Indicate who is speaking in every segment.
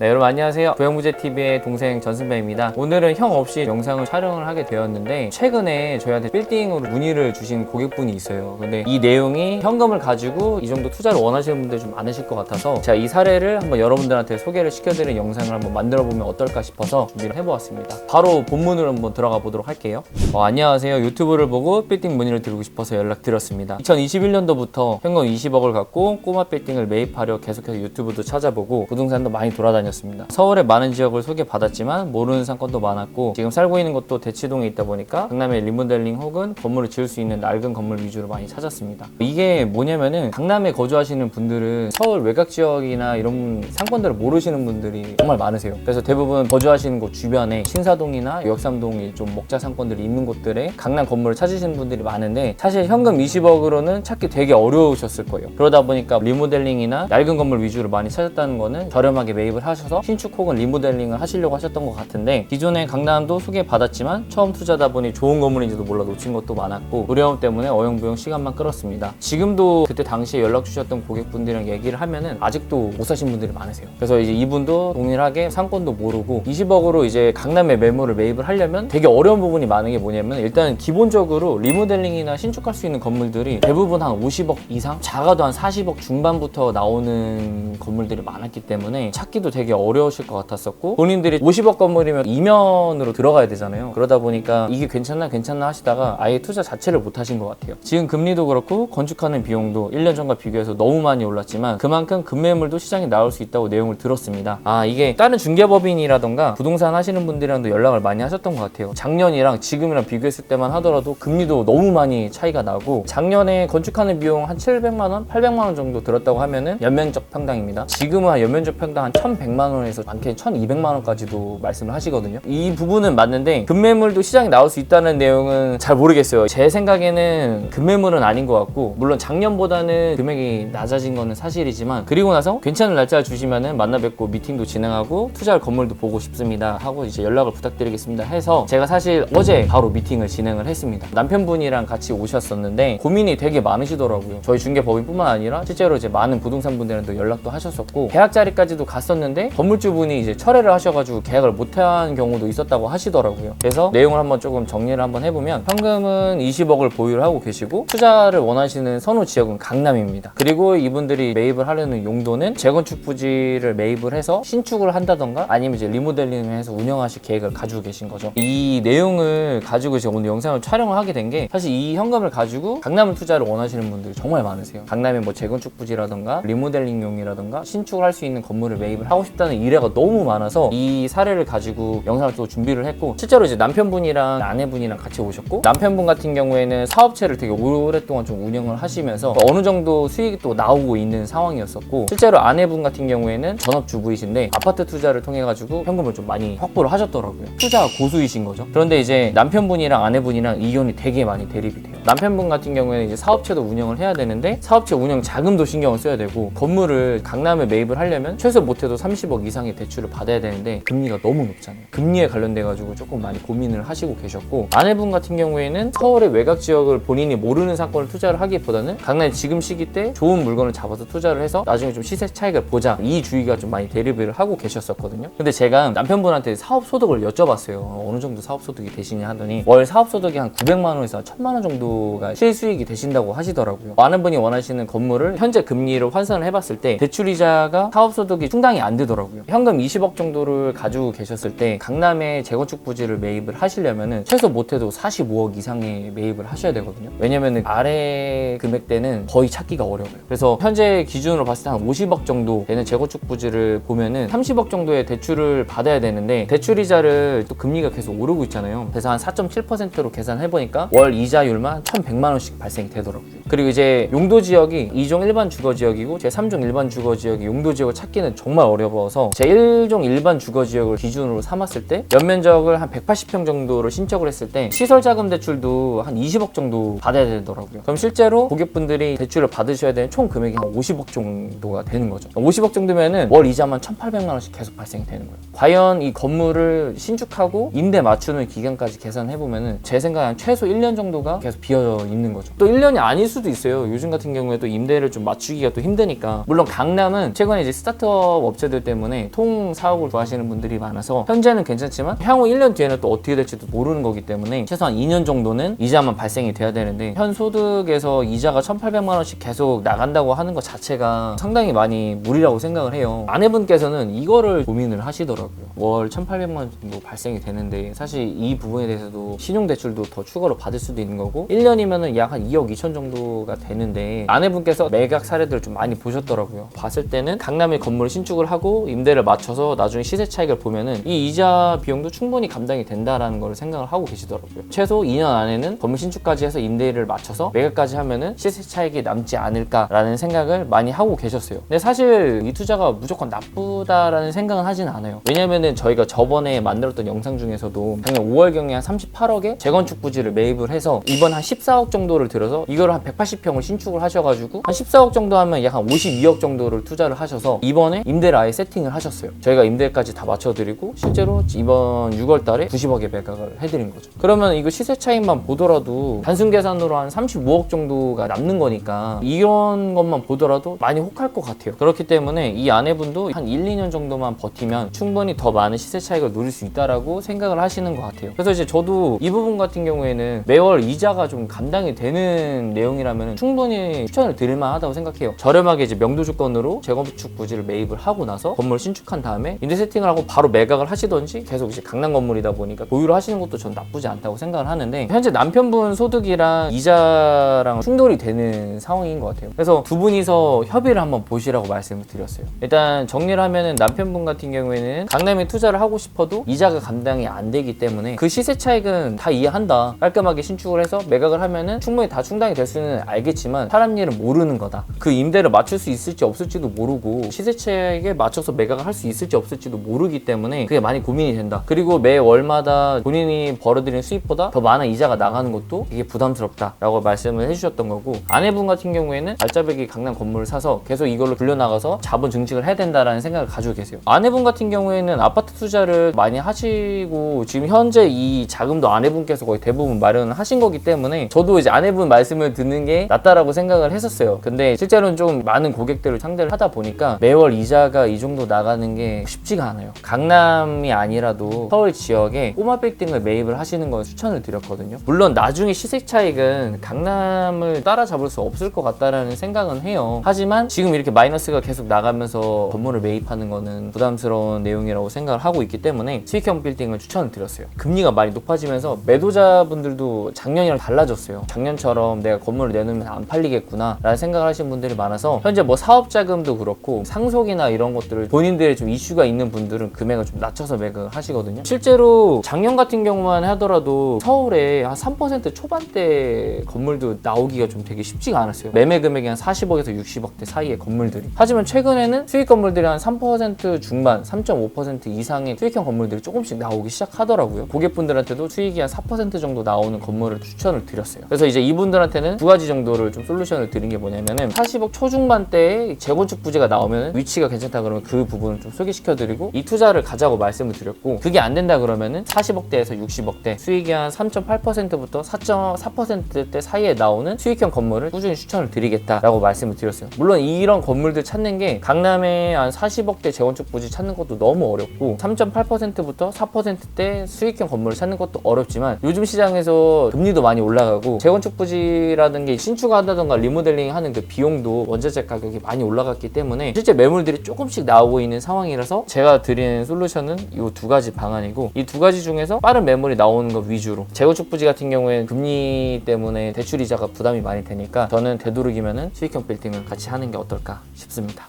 Speaker 1: 네, 여러분 안녕하세요. 부영부재TV의 동생 전승배입니다. 오늘은 형 없이 영상을 촬영을 하게 되었는데 최근에 저희한테 빌딩으로 문의를 주신 고객분이 있어요. 근데 이 내용이 현금을 가지고 이 정도 투자를 원하시는 분들이 좀 많으실 것 같아서 제가 이 사례를 한번 여러분들한테 소개를 시켜드리는 영상을 한번 만들어보면 어떨까 싶어서 준비를 해보았습니다. 바로 본문으로 한번 들어가 보도록 할게요. 안녕하세요. 유튜브를 보고 빌딩 문의를 드리고 싶어서 연락드렸습니다. 2021년도부터 현금 20억을 갖고 꼬마 빌딩을 매입하려 계속해서 유튜브도 찾아보고 부동산도 많이 돌아다녔습니다. 서울의 많은 지역을 소개받았지만 모르는 상권도 많았고 지금 살고 있는 곳도 대치동에 있다 보니까 강남의 리모델링 혹은 건물을 지을 수 있는 낡은 건물 위주로 많이 찾았습니다. 이게 뭐냐면은 강남에 거주하시는 분들은 서울 외곽 지역이나 이런 상권들을 모르시는 분들이 정말 많으세요. 그래서 대부분 거주하시는 곳 주변에 신사동이나 역삼동이 좀 먹자 상권들이 있는 곳들에 강남 건물을 찾으시는 분들이 많은데 사실 현금 20억으로는 찾기 되게 어려우셨을 거예요. 그러다 보니까 리모델링이나 낡은 건물 위주로 많이 찾았다는 거는 저렴하게 매입을 하셔서 신축 혹은 리모델링을 하시려고 하셨던 것 같은데 기존에 강남도 소개받았지만 처음 투자다 보니 좋은 건물인지도 몰라 놓친 것도 많았고 어려움 때문에 어영부영 시간만 끌었습니다. 지금도 그때 당시에 연락 주셨던 고객분들이랑 얘기를 하면은 아직도 못 사신 분들이 많으세요. 그래서 이제 이분도 동일하게 상권도 모르고 20억으로 이제 강남에 매물을 매입을 하려면 되게 어려운 부분이 많은 게 뭐냐면 일단 기본적으로 리모델링이나 신축할 수 있는 건물들이 대부분 한 50억 이상 작아도 한 40억 중반부터 나오는 건물들이 많았기 때문에 찾기도 되게 어려우실 것 같았었고 본인들이 50억 건물이면 이면으로 들어가야 되잖아요. 그러다 보니까 이게 괜찮나 하시다가 아예 투자 자체를 못 하신 것 같아요. 지금 금리도 그렇고 건축하는 비용도 1년 전과 비교해서 너무 많이 올랐지만 그만큼 급매물도 시장에 나올 수 있다고 내용을 들었습니다. 이게 다른 중개법인이라던가 부동산 하시는 분들이랑도 연락을 많이 하셨던 것 같아요. 작년이랑 지금이랑 비교했을 때만 하더라도 금리도 너무 많이 차이가 나고 작년에 건축하는 비용 한 700만원, 800만원 정도 들었다고 하면은 연면적 평당입니다. 지금은 한 연면적 평당 한 1100만원에서 많게는 1200만원까지도 말씀을 하시거든요. 이 부분은 맞는데 급매물도 시장에 나올 수 있다는 내용은 잘 모르겠어요. 제 생각에는 급매물은 아닌 것 같고 물론 작년보다는 금액이 낮아진 거는 사실이지만 그리고 나서 괜찮은 날짜를 주시면은 만나 뵙고 미팅도 진행하고 투자할 건물도 보고 싶습니다 하고 이제 연락을 부탁드리겠습니다 해서 제가 사실 어제 바로 미팅을 진행을 했습니다. 남편분이랑 같이 오셨었는데 고민이 되게 많으시더라고요. 저희 중개법인뿐만 아니라 실제로 이제 많은 부동산 분들한테 연락도 하셨었고 계약 자리까지도 갔었는데 건물주분이 이제 철회를 하셔가지고 계약을 못한 경우도 있었다고 하시더라고요. 그래서 내용을 한번 조금 정리를 한번 해보면 현금은 20억을 보유를 하고 계시고 투자를 원하시는 선호 지역은 강남입니다. 그리고 이분들이 매입을 하려는 용도는 재건축 부지를 매입을 해서 신축을 한다던가 아니면 이제 리모델링을 해서 운영하실 계획을 가지고 계신 거죠. 이 내용을 가지고 제가 오늘 영상을 촬영을 하게 된 게 사실 이 현금을 가지고 강남을 투자를 원하시는 분들이 정말 많으세요. 강남에 뭐 재건축 부지라던가 리모델링용이라던가 신축을 할 수 있는 건물을 매입을 하고 싶다는 의뢰가 너무 많아서 이 사례를 가지고 영상을 또 준비를 했고 실제로 이제 남편분이랑 아내분이랑 같이 오셨고 남편분 같은 경우에는 사업체를 되게 오랫동안 좀 운영을 하시면서 어느 정도 수익이 또 나오고 있는 상황이었었고 실제로 아내분 같은 경우에는 전업주부이신데 아파트 투자를 통해 가지고 현금을 좀 많이 확보를 하셨더라고요. 투자 고수이신 거죠. 그런데 이제 남편분이랑 아내분이랑 이견이 되게 많이 대립이 돼요. 남편분 같은 경우에는 이제 사업체도 운영을 해야 되는데 사업체 운영 자금도 신경을 써야 되고 건물을 강남에 매입을 하려면 최소 못해도 30억 이상의 대출을 받아야 되는데 금리가 너무 높잖아요. 금리에 관련돼 가지고 조금 많이 고민을 하시고 계셨고 아내분 같은 경우에는 서울의 외곽 지역을 본인이 모르는 상권을 투자를 하기보다는 강남 지금 시기 때 좋은 물건을 잡아서 투자를 해서 나중에 좀 시세 차익을 보자 이 주의가 좀 많이 대립을 하고 계셨었거든요. 근데 제가 남편분한테 사업 소득을 여쭤봤어요. 어느 정도 사업 소득이 되시냐 하더니 월 사업 소득이 한 900만 원에서 1000만 원 정도가 실수익이 되신다고 하시더라고요. 많은 분이 원하시는 건물을 현재 금리로 환산을 해봤을 때 대출이자가 사업 소득이 충당이 안 되더라고요. 현금 20억 정도를 가지고 계셨을 때 강남에 재건축 부지를 매입을 하시려면은 최소 못해도 45억 이상의 매입을 하셔야 되거든요. 왜냐면은 아래 금액대는 거의 찾기가 어려워요. 그래서 현재 기준으로 봤을 때 한 50억 정도 되는 재건축 부지를 보면은 30억 정도의 대출을 받아야 되는데 대출이자를 또 금리가 계속 오르고 있잖아요. 그래서 한 4.7%로 계산해보니까 월 이자율만 1,100만 원씩 발생이 되더라고요. 그리고 이제 용도 지역이 2종 일반 주거 지역이고 제 3종 일반 주거 지역이 용도 지역을 찾기는 정말 어려워서 제 1종 일반 주거 지역을 기준으로 삼았을 때 연면적을 한 180평 정도로 신청을 했을 때 시설자금 대출도 한 20억 정도 받아야 되더라고요. 그럼 실제로 고객분들이 대출을 받으셔야 되는 총 금액이 한 50억 정도가 되는 거죠. 50억 정도면은 월 이자만 1,800만 원씩 계속 발생이 되는 거예요. 과연 이 건물을 신축하고 임대 맞추는 기간까지 계산해보면은 제 생각에 한 최소 1년 정도가 계속 비어 있는 거죠. 또 1년이 아닐 수도 있어요. 요즘 같은 경우에도 임대를 좀 맞추기가 또 힘드니까. 물론 강남은 최근에 이제 스타트업 업체들 때문에 통 사옥을 구하시는 분들이 많아서 현재는 괜찮지만 향후 1년 뒤에는 또 어떻게 될지도 모르는 거기 때문에 최소한 2년 정도는 이자만 발생이 돼야 되는데, 현 소득에서 이자가 1,800만 원씩 계속 나간다고 하는 것 자체가 상당히 많이 무리라고 생각을 해요. 아내분께서는 이거를 고민을 하시더라고요. 월 1,800만 원 정도 발생이 되는데 사실 이 부분에 대해서도 신용대출도 더 추가로 받을 수도 있는 거고, 1년이면은 약 한 2억 2천 정도가 되는데, 아내분께서 매각 사례들을 좀 많이 보셨더라고요. 봤을 때는 강남에 건물을 신축을 하고 임대를 맞춰서 나중에 시세 차익을 보면은 이 이자 비용도 충분히 감당이 된다라는 걸 생각을 하고 계시더라고요. 최소 2년 안에는 건물 신축까지 해서 임대를 맞춰서 매각까지 하면은 시세 차익이 남지 않을까라는 생각을 많이 하고 계셨어요. 근데 사실 이 투자가 무조건 나쁘다라는 생각은 하진 않아요. 왜냐면은 저희가 저번에 만들었던 영상 중에서도 작년 5월경에 한 38억에 재건축 부지를 매입을 해서 이번 한 14억 정도를 들여서 이거를 한 180평을 신축을 하셔가지고 한 14억 정도 하면 약 한 52억 정도를 투자를 하셔서 이번에 임대를 아예 세팅을 하셨어요. 저희가 임대까지 다 맞춰드리고 실제로 이번 6월 달에 90억에 매각을 해드린 거죠. 그러면 이거 시세 차익만 보더라도 단순 계산으로 한 35억 정도가 남는 거니까 이런 것만 보더라도 많이 혹할 것 같아요. 그렇기 때문에 이 아내분도 한 1, 2년 정도만 버티면 충분히 더 많은 시세 차익을 누릴 수 있다라고 생각을 하시는 것 같아요. 그래서 이제 저도 이 부분 같은 경우에는 매월 이자가 좀 감당이 되는 내용이라면 충분히 추천을 드릴 만하다고 생각해요. 저렴하게 이제 명도 조건으로 재건축 부지를 매입을 하고 나서 건물 신축한 다음에 임대 세팅을 하고 바로 매각을 하시던지, 계속 이제 강남 건물이다 보니까 보유를 하시는 것도 전 나쁘지 않다고 생각을 하는데, 현재 남편분 소득이랑 이자랑 충돌이 되는 상황인 것 같아요. 그래서 두 분이서 협의를 한번 보시라고 말씀을 드렸어요. 일단 정리를 하면은 남편분 같은 경우에는 강남에 투자를 하고 싶어도 이자가 감당이 안 되기 때문에 그 시세 차익은 다 이해한다. 깔끔하게 신축을 해서 매각을 하면은 충분히 다 충당이 될 수는 알겠지만 사람 일은 모르는 거다. 그 임대를 맞출 수 있을지 없을지도 모르고 시세 차익에 맞춰서 매각을 할 수 있을지 없을지도 모르기 때문에 그게 많이 고민이 된다. 그리고 매 월마다 본인이 벌어들이는 수입보다 더 많은 이자가 나가는 것도 되게 부담스럽다라고 말씀을 해주셨던 거고, 아내분 같은 경우에는 알짜배기 강남 건물을 사서 계속 이걸로 불려나가서 자본 증식을 해야 된다라는 생각을 가지고 계세요. 아내분 같은 경우에는 아파트 투자를 많이 하시고 지금 현재 이 자금도 아내분께서 거의 대부분 마련을 하신 거기 때문에 저도 이제 아내분 말씀을 듣는 게 낫다라고 생각을 했었어요. 근데 실제로는 좀 많은 고객들을 상대를 하다 보니까 매월 이자가 이 정도 나가는 게 쉽지가 않아요. 강남이 아니라도 서울 지역에 꼬마 빌딩을 매입을 하시는 걸 추천을 드렸거든요. 물론 나중에 시세 차익은 강남을 따라잡을 수 없을 것 같다라는 생각은 해요. 하지만 지금 이렇게 마이너스가 계속 나가면서 건물을 매입하는 거는 부담스러운 내용이라고 생각을 하고 있기 때문에 수익형 빌딩을 추천을 드렸어요. 금리가 많이 높아지면서 매도자분들도 작년이랑 달라졌어요. 작년처럼 내가 건물을 내놓으면 안 팔리겠구나 라는 생각을 하시는 분들이 많아서 현재 뭐 사업자금도 그렇고 상속이나 이런 것들을 본인들의 좀 이슈가 있는 분들은 금액을 좀 낮춰서 매각을 하시거든요. 실제로 작년 같은 경우만 하더라도 서울에 한 3% 초반대 건물도 나오기가 좀 되게 쉽지가 않았어요. 매매 금액이 한 40억에서 60억대 사이의 건물들이. 하지만 최근에는 수익 건물들이 한 3% 중반, 3.5% 이상의 수익형 건물들이 조금씩 나오기 시작하더라고요. 고객분들한테도 수익이 한 4% 정도 나오는 건물을 추천을 드렸어요. 그래서 이제 이분들한테는 두 가지 정도를 좀 솔루션을 드린 게 뭐냐면은 40억 초중반대의 재건축 부지가 나오면 위치가 괜찮다 그러면 그 부분을 좀 소개시켜드리고 이 투자를 가자고 말씀을 드렸고, 그게 안 된다 그러면은 40억대에서 60억대 수익이 한 3.8%부터 4.4%대 사이에 나오는 수익형 건물을 꾸준히 추천을 드리겠다라고 말씀을 드렸어요. 물론 이런 건물들 찾는 게 강남에 한 40억대 재건축 부지 찾는 것도 너무 어렵고 3.8%부터 4%대 수익형 건물을 찾는 것도 어렵지만 요즘 시장에서 금리도 많이 올라가고 재건축 부지라는 게 신축한다던가 리모델링 하는 그 비용도 원자재 가격이 많이 올라갔기 때문에 실제 매물들이 조금씩 나오고 있는 상황이라서 제가 드리는 솔루션은 이 두 가지 방안이고, 이 두 가지 중에서 빠른 매물이 나오는 것 위주로, 재건축 부지 같은 경우에는 금리 때문에 대출 이자가 부담이 많이 되니까 저는 되도록이면은 수익형 빌딩을 같이 하는 게 어떨까 싶습니다.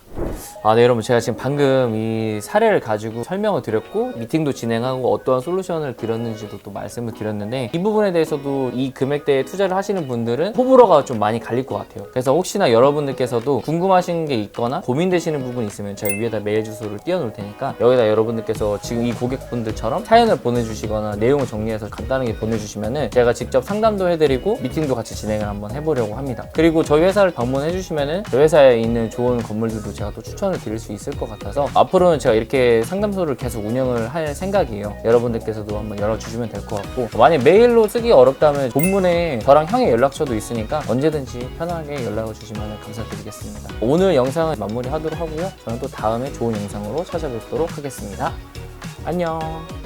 Speaker 1: 네, 여러분, 제가 지금 방금 이 사례를 가지고 설명을 드렸고 미팅도 진행하고 어떠한 솔루션을 드렸는지도 또 말씀을 드렸는데, 이 부분에 대해서도 이 금액대에 투자를 하시는 분들은 호불호가 좀 많이 갈릴 것 같아요. 그래서 혹시나 여러분들께서도 궁금하신 게 있거나 고민되시는 부분이 있으면 제가 위에다 메일 주소를 띄워놓을 테니까 여기다 여러분들께서 지금 이 고객분들처럼 사연을 보내주시거나 내용을 정리해서 간단하게 보내주시면은 제가 직접 상담도 해드리고 미팅도 같이 진행을 한번 해보려고 합니다. 그리고 저희 회사를 방문해 주시면은 저희 회사에 있는 좋은 건물들도 제가 또 추천을 설명을 드릴 수 있을 것 같아서 앞으로는 제가 이렇게 상담소를 계속 운영을 할 생각이에요. 여러분들께서도 한번 열어주시면 될 것 같고, 만약 메일로 쓰기 어렵다면 본문에 저랑 형의 연락처도 있으니까 언제든지 편하게 연락을 주시면 감사드리겠습니다. 오늘 영상은 마무리하도록 하고요. 저는 또 다음에 좋은 영상으로 찾아뵙도록 하겠습니다. 안녕.